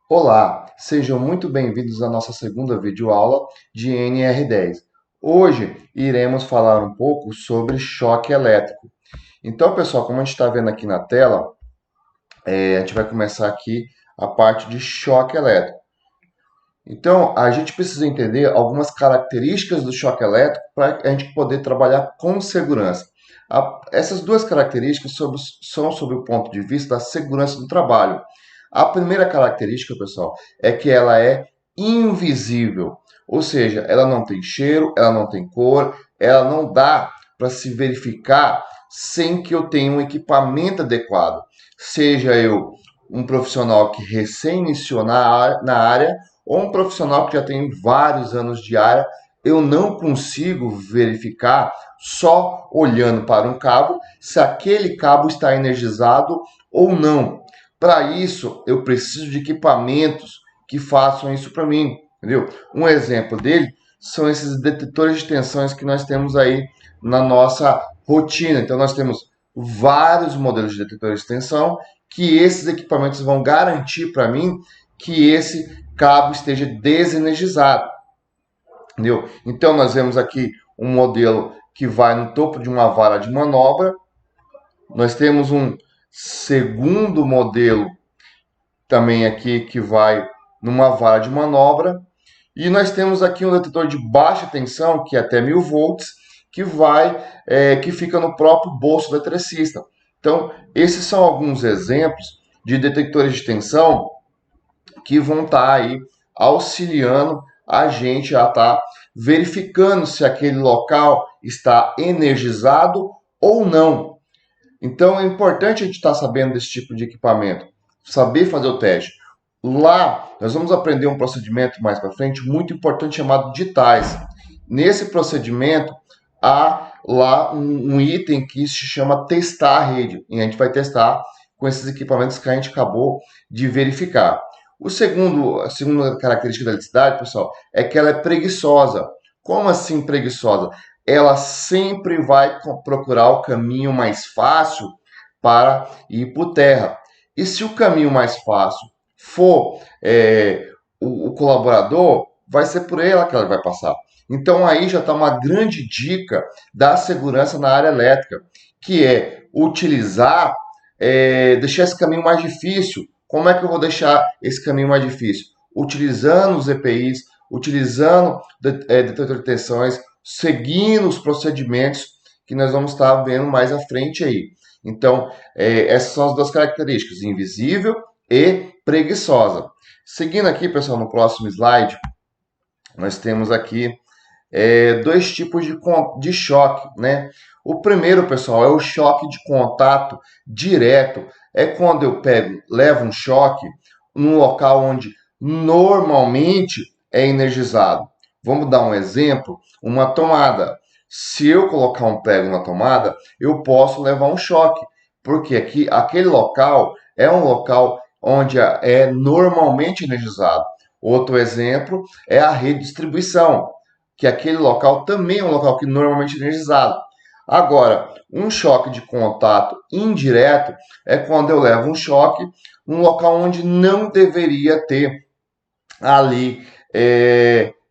Olá, sejam muito bem-vindos à nossa segunda videoaula de NR10. Hoje iremos falar um pouco sobre choque elétrico. Então, pessoal, como a gente está vendo aqui na tela, a gente vai começar aqui a parte de choque elétrico. Então, a gente precisa entender algumas características do choque elétrico para a gente poder trabalhar com segurança. Essas duas características são sob o ponto de vista da segurança do trabalho. A primeira característica, pessoal, é que ela é invisível, ou seja, ela não tem cheiro, ela não tem cor, ela não dá para se verificar sem que eu tenha um equipamento adequado. Seja eu um profissional que recém iniciou na área ou um profissional que já tem vários anos de área, eu não consigo verificar só olhando para um cabo se aquele cabo está energizado ou não. Para isso, eu preciso de equipamentos que façam isso para mim, entendeu? Um exemplo dele são esses detetores de tensões que nós temos aí na nossa rotina. Então, nós temos vários modelos de detetores de tensão que esses equipamentos vão garantir para mim que esse cabo esteja desenergizado, entendeu? Então, nós vemos aqui um modelo que vai no topo de uma vara de manobra. Nós temos um segundo modelo também aqui que vai numa vara de manobra. E nós temos aqui um detetor de baixa tensão, que é até 1000 volts, que fica no próprio bolso do eletricista. Então, esses são alguns exemplos de detectores de tensão que vão estar aí auxiliando a gente a estar verificando se aquele local está energizado ou não. Então é importante a gente estar sabendo desse tipo de equipamento, saber fazer o teste. Lá nós vamos aprender um procedimento mais para frente muito importante chamado de tais. Nesse procedimento há lá um item que se chama testar a rede e a gente vai testar com esses equipamentos que a gente acabou de verificar. A segunda característica da eletricidade, pessoal, é que ela é preguiçosa. Como assim preguiçosa? Ela sempre vai procurar o caminho mais fácil para ir por terra. E se o caminho mais fácil for o colaborador, vai ser por ela que ela vai passar. Então aí já está uma grande dica da segurança na área elétrica, que é utilizar, deixar esse caminho mais difícil. Como é que eu vou deixar esse caminho mais difícil? Utilizando os EPIs, utilizando detetor de tensões, seguindo os procedimentos que nós vamos estar vendo mais à frente aí. Então, essas são as duas características, invisível e preguiçosa. Seguindo aqui, pessoal, no próximo slide, nós temos aqui dois tipos de choque, né? O primeiro, pessoal, é o choque de contato direto. É quando eu levo um choque num local onde normalmente é energizado. Vamos dar um exemplo, uma tomada. Se eu colocar um prego na tomada, eu posso levar um choque, porque aquele local é um local onde é normalmente energizado. Outro exemplo é a rede de distribuição, que aquele local também é um local que normalmente é energizado. Agora, um choque de contato indireto é quando eu levo um choque num local onde não deveria ter ali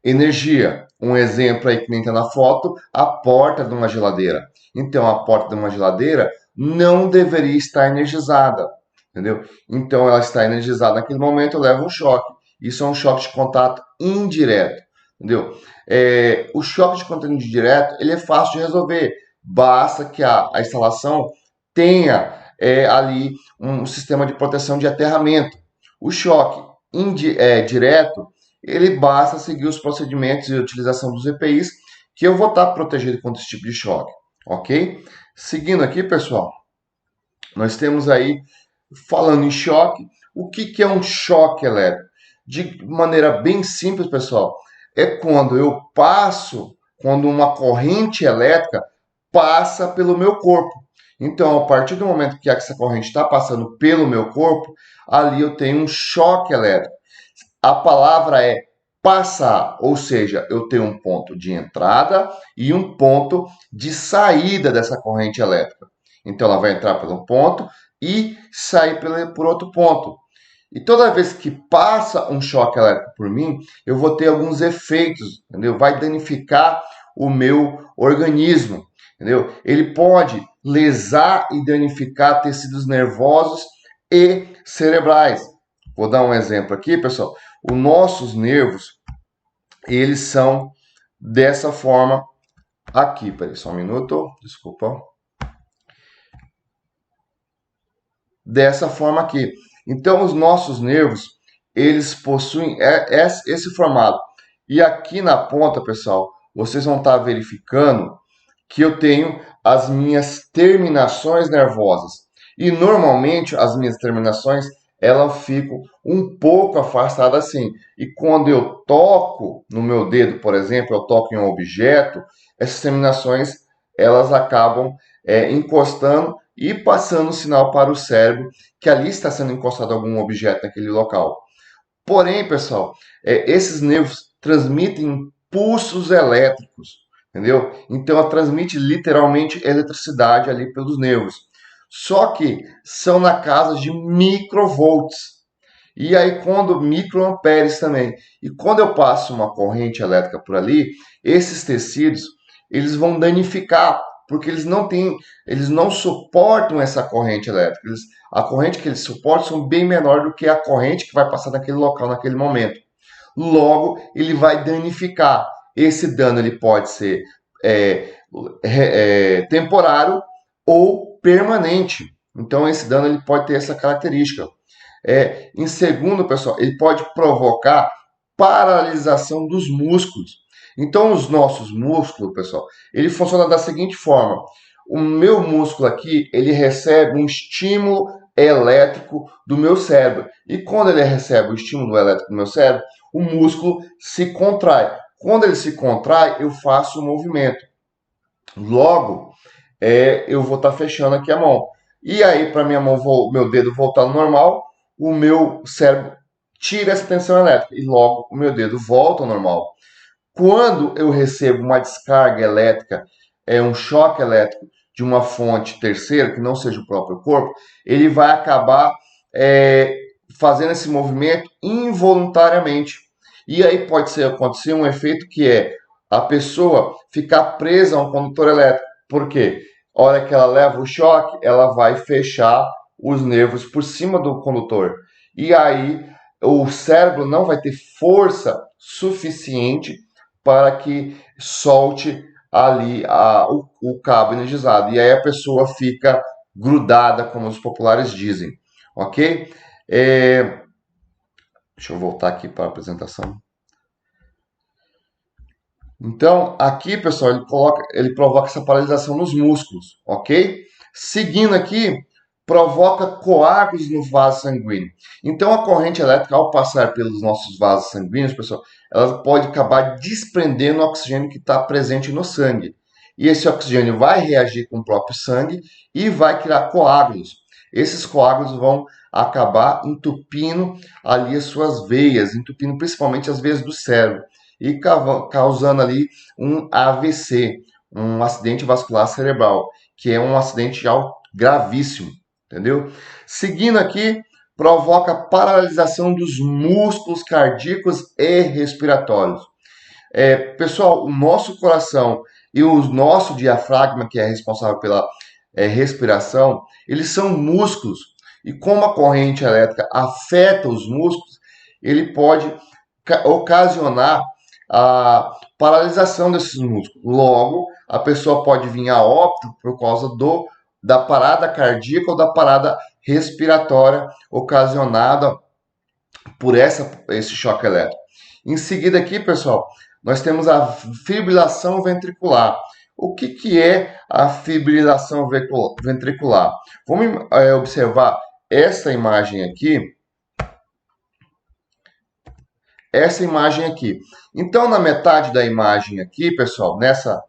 energia. Um exemplo aí que nem está na foto, a porta de uma geladeira. Então, a porta de uma geladeira não deveria estar energizada, entendeu? Então, ela está energizada naquele momento, eu levo um choque. Isso é um choque de contato indireto, entendeu? O choque de contato indireto, ele é fácil de resolver. Basta que a instalação tenha ali um sistema de proteção de aterramento. O choque direto, ele basta seguir os procedimentos e utilização dos EPIs, que eu vou estar protegido contra esse tipo de choque, ok? Seguindo aqui, pessoal, nós temos aí, falando em choque, o que é um choque elétrico? De maneira bem simples, pessoal, é quando uma corrente elétrica passa pelo meu corpo. Então, a partir do momento que essa corrente está passando pelo meu corpo, ali eu tenho um choque elétrico. A palavra é passar, ou seja, eu tenho um ponto de entrada e um ponto de saída dessa corrente elétrica. Então, ela vai entrar por um ponto e sair por outro ponto. E toda vez que passa um choque elétrico por mim, eu vou ter alguns efeitos, entendeu? Vai danificar o meu organismo, entendeu? Ele pode lesar e danificar tecidos nervosos e cerebrais. Vou dar um exemplo aqui, pessoal. Os nossos nervos, eles são dessa forma aqui. Peraí, só um minuto, desculpa. Dessa forma aqui. Então, os nossos nervos, eles possuem esse formato. E aqui na ponta, pessoal, vocês vão estar verificando que eu tenho as minhas terminações nervosas. E normalmente as minhas terminações, elas ficam um pouco afastadas assim. E quando eu toco no meu dedo, por exemplo, eu toco em um objeto, essas terminações, elas acabam encostando e passando o sinal para o cérebro que ali está sendo encostado algum objeto naquele local. Porém, pessoal, esses nervos transmitem pulsos elétricos, entendeu? Então, ela transmite literalmente eletricidade ali pelos nervos. Só que são na casa de microvolts. E aí, quando microamperes também. E quando eu passo uma corrente elétrica por ali, esses tecidos, eles vão danificar, porque eles não suportam essa corrente elétrica. A corrente que eles suportam são bem menor do que a corrente que vai passar naquele local, naquele momento. Logo, ele vai danificar. Esse dano ele pode ser temporário ou permanente. Então, esse dano ele pode ter essa característica. Em segundo, pessoal, ele pode provocar paralisação dos músculos. Então, os nossos músculos, pessoal, ele funciona da seguinte forma. O meu músculo aqui, ele recebe um estímulo elétrico do meu cérebro. E quando ele recebe o estímulo elétrico do meu cérebro, o músculo se contrai. Quando ele se contrai, eu faço o movimento. Logo, eu vou estar fechando aqui a mão. E aí, para minha mão, meu dedo voltar ao normal, o meu cérebro tira essa tensão elétrica e logo o meu dedo volta ao normal. Quando eu recebo uma descarga elétrica, um choque elétrico de uma fonte terceira, que não seja o próprio corpo, ele vai acabar fazendo esse movimento involuntariamente. E aí pode acontecer um efeito que é a pessoa ficar presa a um condutor elétrico. Por quê? A hora que ela leva o choque, ela vai fechar os nervos por cima do condutor. E aí o cérebro não vai ter força suficiente para que solte ali o cabo energizado. E aí a pessoa fica grudada, como os populares dizem. Ok? Deixa eu voltar aqui para a apresentação. Então, aqui, pessoal, ele provoca essa paralisação nos músculos, ok? Seguindo aqui, provoca coágulos no vaso sanguíneo. Então, a corrente elétrica, ao passar pelos nossos vasos sanguíneos, pessoal, ela pode acabar desprendendo o oxigênio que está presente no sangue. E esse oxigênio vai reagir com o próprio sangue e vai criar coágulos. Esses coágulos vão acabar entupindo ali as suas veias, entupindo principalmente as veias do cérebro e causando ali um AVC, um acidente vascular cerebral, que é um acidente gravíssimo, entendeu? Seguindo aqui, provoca paralisação dos músculos cardíacos e respiratórios. Pessoal, o nosso coração e o nosso diafragma, que é responsável pela respiração, eles são músculos. E como a corrente elétrica afeta os músculos, ele pode ocasionar a paralisação desses músculos. Logo, a pessoa pode vir a óbito por causa da parada cardíaca ou da parada respiratória ocasionada por esse choque elétrico. Em seguida aqui, pessoal, nós temos a fibrilação ventricular. O que é a fibrilação ventricular? Vamos observar essa imagem aqui. Essa imagem aqui. Então, na metade da imagem aqui, pessoal, nessa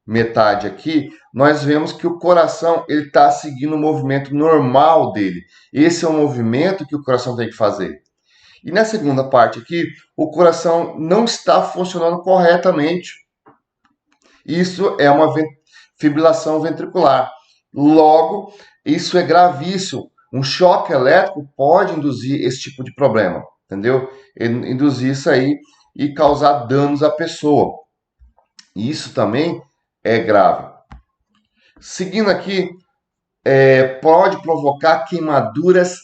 metade aqui, nós vemos que o coração ele está seguindo o movimento normal dele. Esse é o movimento que o coração tem que fazer. E na segunda parte aqui, o coração não está funcionando corretamente. Isso é uma fibrilação ventricular. Logo, isso é gravíssimo. Um choque elétrico pode induzir esse tipo de problema, entendeu? Induzir isso aí e causar danos à pessoa. Isso também é grave. Seguindo aqui, pode provocar queimaduras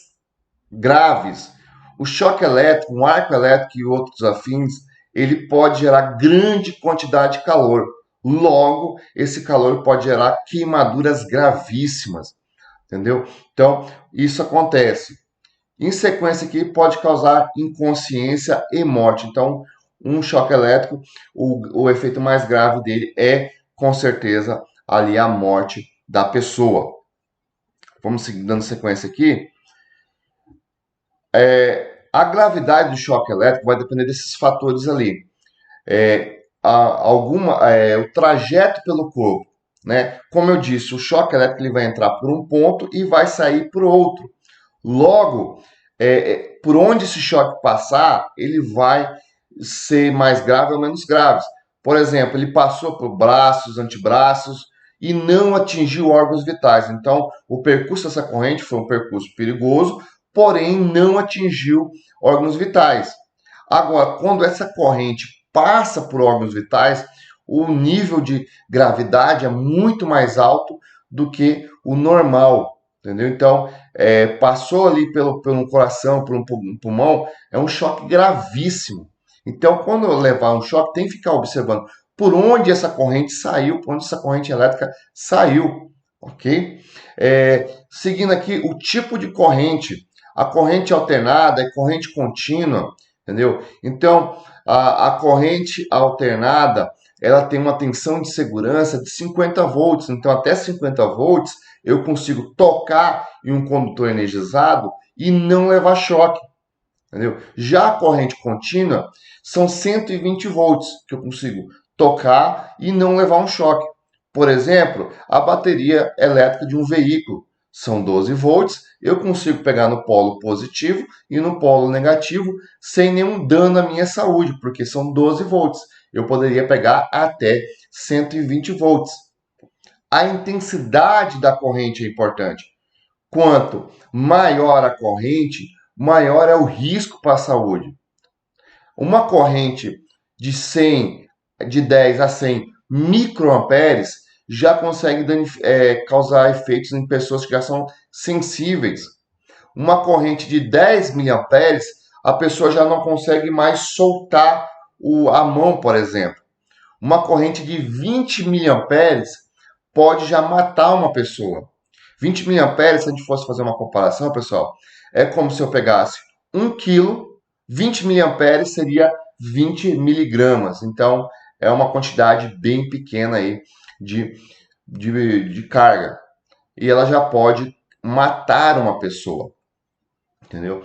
graves. O choque elétrico, um arco elétrico e outros afins, ele pode gerar grande quantidade de calor. Logo, esse calor pode gerar queimaduras gravíssimas, entendeu? Então, isso acontece. Em sequência aqui, pode causar inconsciência e morte. Então, um choque elétrico, o efeito mais grave dele é, com certeza, ali a morte da pessoa. Vamos seguir dando sequência aqui. A gravidade do choque elétrico vai depender desses fatores ali. O trajeto pelo corpo, né? Como eu disse, o choque elétrico ele vai entrar por um ponto e vai sair por outro. Logo, por onde esse choque passar, ele vai ser mais grave ou menos grave. Por exemplo, ele passou por braços, antebraços e não atingiu órgãos vitais. Então, o percurso dessa corrente foi um percurso perigoso, porém não atingiu órgãos vitais. Agora, quando essa corrente passa por órgãos vitais, o nível de gravidade é muito mais alto do que o normal, entendeu? Então, passou ali pelo coração, por um pulmão, é um choque gravíssimo. Então, quando levar um choque, tem que ficar observando por onde essa corrente saiu, por onde essa corrente elétrica saiu, ok? Seguindo aqui, o tipo de corrente. A corrente alternada é corrente contínua, entendeu? Então, a corrente alternada, ela tem uma tensão de segurança de 50 volts. Então, até 50 volts, eu consigo tocar em um condutor energizado e não levar choque, entendeu? Já a corrente contínua são 120 volts que eu consigo tocar e não levar um choque. Por exemplo, a bateria elétrica de um veículo são 12 volts, eu consigo pegar no polo positivo e no polo negativo sem nenhum dano à minha saúde, porque são 12 volts. Eu poderia pegar até 120 volts. A intensidade da corrente é importante. Quanto maior a corrente, maior é o risco para a saúde. Uma corrente de 10 a 100 microamperes já consegue causar efeitos em pessoas que já são sensíveis. Uma corrente de 10 miliamperes, a pessoa já não consegue mais soltar a mão, por exemplo. Uma corrente de 20 miliamperes pode já matar uma pessoa. 20 miliamperes, se a gente fosse fazer uma comparação, pessoal, é como se eu pegasse 1 quilo, 20 miliamperes seria 20 miligramas. Então, é uma quantidade bem pequena aí de carga. E ela já pode matar uma pessoa. Entendeu?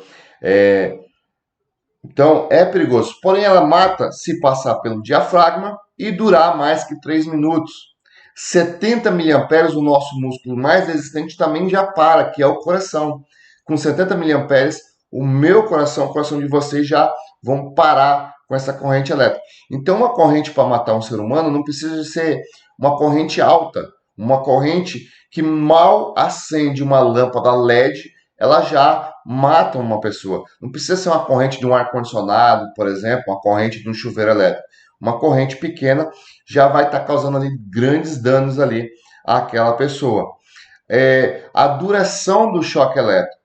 Então, é perigoso. Porém, ela mata se passar pelo diafragma e durar mais que 3 minutos. 70 miliamperes, o nosso músculo mais resistente também já para, que é o coração. Com 70 miliamperes, o meu coração, o coração de vocês já vão parar com essa corrente elétrica. Então, uma corrente para matar um ser humano não precisa ser uma corrente alta, uma corrente que mal acende uma lâmpada LED, ela já mata uma pessoa. Não precisa ser uma corrente de um ar-condicionado, por exemplo, uma corrente de um chuveiro elétrico. Uma corrente pequena já vai estar causando ali grandes danos ali àquela pessoa. A duração do choque elétrico.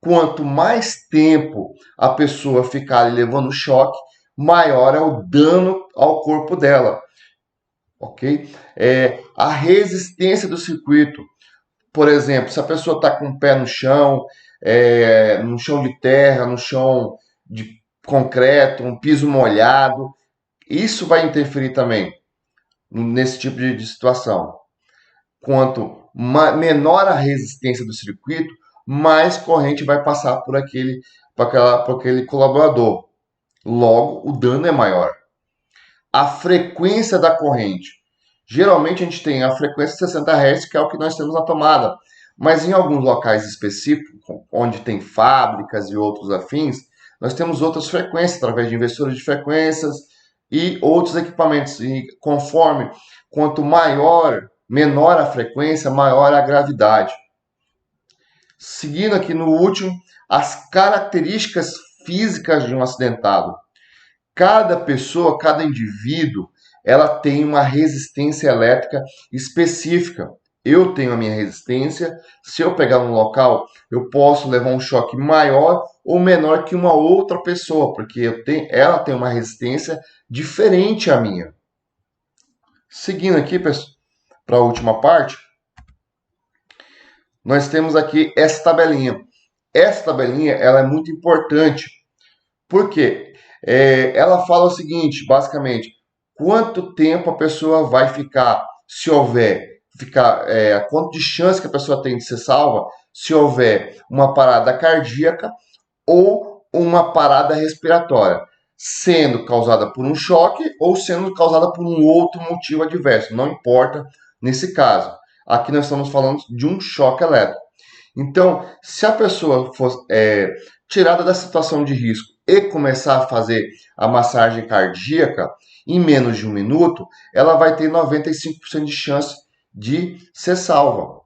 Quanto mais tempo a pessoa ficar ali levando choque, maior é o dano ao corpo dela. Ok? A resistência do circuito. Por exemplo, se a pessoa está com o pé no chão de terra, no chão de concreto, um piso molhado, isso vai interferir também nesse tipo de situação. Quanto menor a resistência do circuito, mais corrente vai passar por aquele colaborador. Logo, o dano é maior. A frequência da corrente. Geralmente a gente tem a frequência de 60 Hz, que é o que nós temos na tomada. Mas em alguns locais específicos, onde tem fábricas e outros afins, nós temos outras frequências, através de inversores de frequências e outros equipamentos. E conforme, quanto menor a frequência, maior a gravidade. Seguindo aqui no último, as características físicas de um acidentado. Cada pessoa, cada indivíduo, ela tem uma resistência elétrica específica. Eu tenho a minha resistência. Se eu pegar um local, eu posso levar um choque maior ou menor que uma outra pessoa, porque ela tem uma resistência diferente à minha. Seguindo aqui, para a última parte, nós temos aqui essa tabelinha. Essa tabelinha ela é muito importante. Por quê? Ela fala o seguinte, basicamente, quanto tempo a pessoa vai ficar, se houver, quanto de chance que a pessoa tem de ser salva, se houver uma parada cardíaca ou uma parada respiratória, sendo causada por um choque ou sendo causada por um outro motivo adverso, não importa nesse caso. Aqui nós estamos falando de um choque elétrico. Então, se a pessoa for tirada da situação de risco e começar a fazer a massagem cardíaca em menos de um minuto, ela vai ter 95% de chance de ser salva.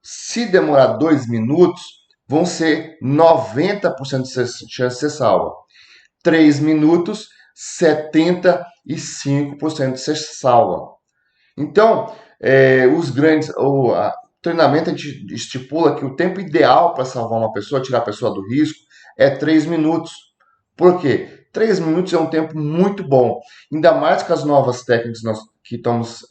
Se demorar 2 minutos, vão ser 90% de chance de ser salva. 3 minutos, 75% de ser salva. Então, o treinamento a gente estipula que o tempo ideal para salvar uma pessoa, tirar a pessoa do risco, é 3 minutos. Por quê? 3 minutos é um tempo muito bom. Ainda mais com as novas técnicas que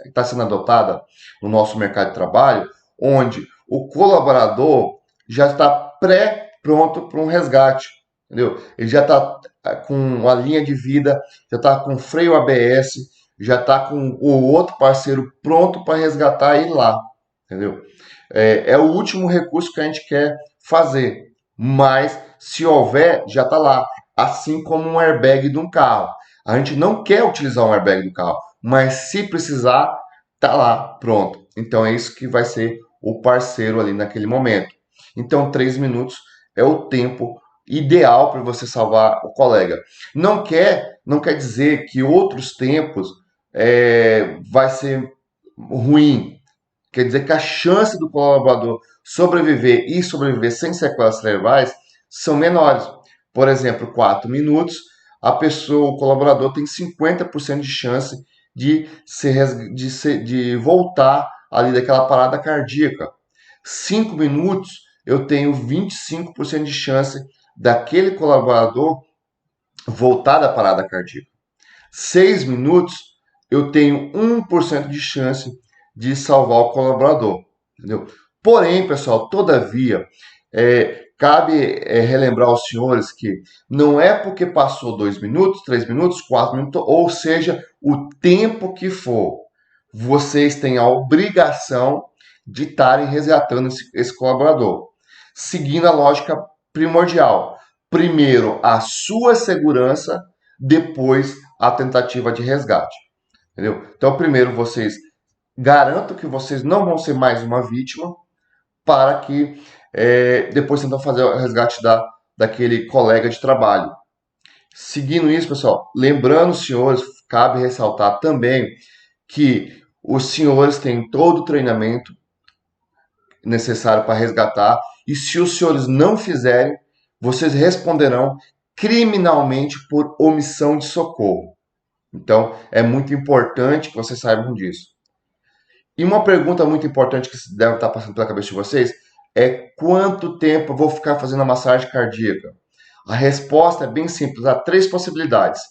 está sendo adotada no nosso mercado de trabalho, onde o colaborador já está pré-pronto para um resgate. Entendeu? Ele já está com a linha de vida, já está com freio ABS, já está com o outro parceiro pronto para resgatar ele lá. Entendeu? É o último recurso que a gente quer fazer. Mas, se houver, já está lá. Assim como um airbag de um carro. A gente não quer utilizar um airbag do carro, mas se precisar, tá lá, pronto. Então é isso que vai ser o parceiro ali naquele momento. Então 3 minutos é o tempo ideal para você salvar o colega. Não quer dizer que outros tempos vai ser ruim. Quer dizer que a chance do colaborador sobreviver e sobreviver sem sequelas cerebrais são menores. Por exemplo, 4 minutos, o colaborador tem 50% de chance de voltar ali daquela parada cardíaca. 5 minutos, eu tenho 25% de chance daquele colaborador voltar da parada cardíaca. 6 minutos, eu tenho 1% de chance de salvar o colaborador. Entendeu? Porém, pessoal, todavia, cabe relembrar aos senhores que não é porque passou 2 minutos, 3 minutos, 4 minutos, ou seja, o tempo que for, vocês têm a obrigação de estarem resgatando esse colaborador, seguindo a lógica primordial. Primeiro a sua segurança, depois a tentativa de resgate. Entendeu? Então, primeiro vocês garantam que vocês não vão ser mais uma vítima, para que depois tentam fazer o resgate daquele colega de trabalho. Seguindo isso, pessoal, lembrando os senhores, cabe ressaltar também que os senhores têm todo o treinamento necessário para resgatar, e se os senhores não fizerem, vocês responderão criminalmente por omissão de socorro. Então, é muito importante que vocês saibam disso. E uma pergunta muito importante que deve estar passando pela cabeça de vocês é quanto tempo eu vou ficar fazendo a massagem cardíaca? A resposta é bem simples, há 3 possibilidades.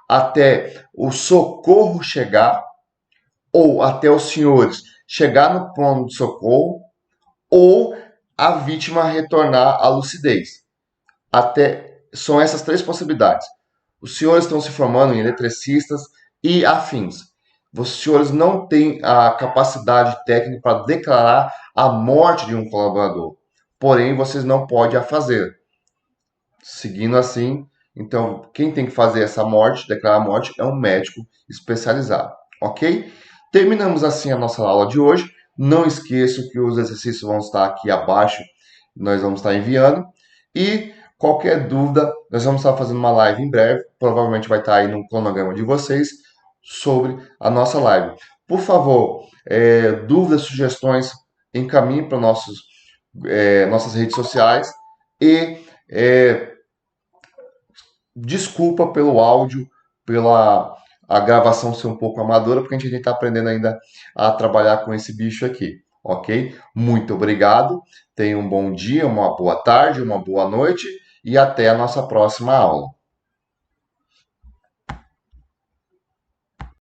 Até o socorro chegar, ou até os senhores chegar no ponto de socorro, ou a vítima retornar à lucidez. São essas 3 possibilidades. Os senhores estão se formando em eletricistas e afins. Os senhores não têm a capacidade técnica para declarar a morte de um colaborador. Porém, vocês não podem a fazer. Seguindo assim, então, quem tem que fazer essa morte, declarar a morte, é um médico especializado. Ok? Terminamos assim a nossa aula de hoje. Não esqueçam que os exercícios vão estar aqui abaixo. Nós vamos estar enviando. E qualquer dúvida, nós vamos estar fazendo uma live em breve. Provavelmente vai estar aí no cronograma de vocês sobre a nossa live. Por favor, dúvidas, sugestões, encaminhe para nossos nossas redes sociais e desculpa pelo áudio, pela a gravação ser um pouco amadora, porque a gente está aprendendo ainda a trabalhar com esse bicho aqui, ok? Muito obrigado, tenha um bom dia, uma boa tarde, uma boa noite e até a nossa próxima aula.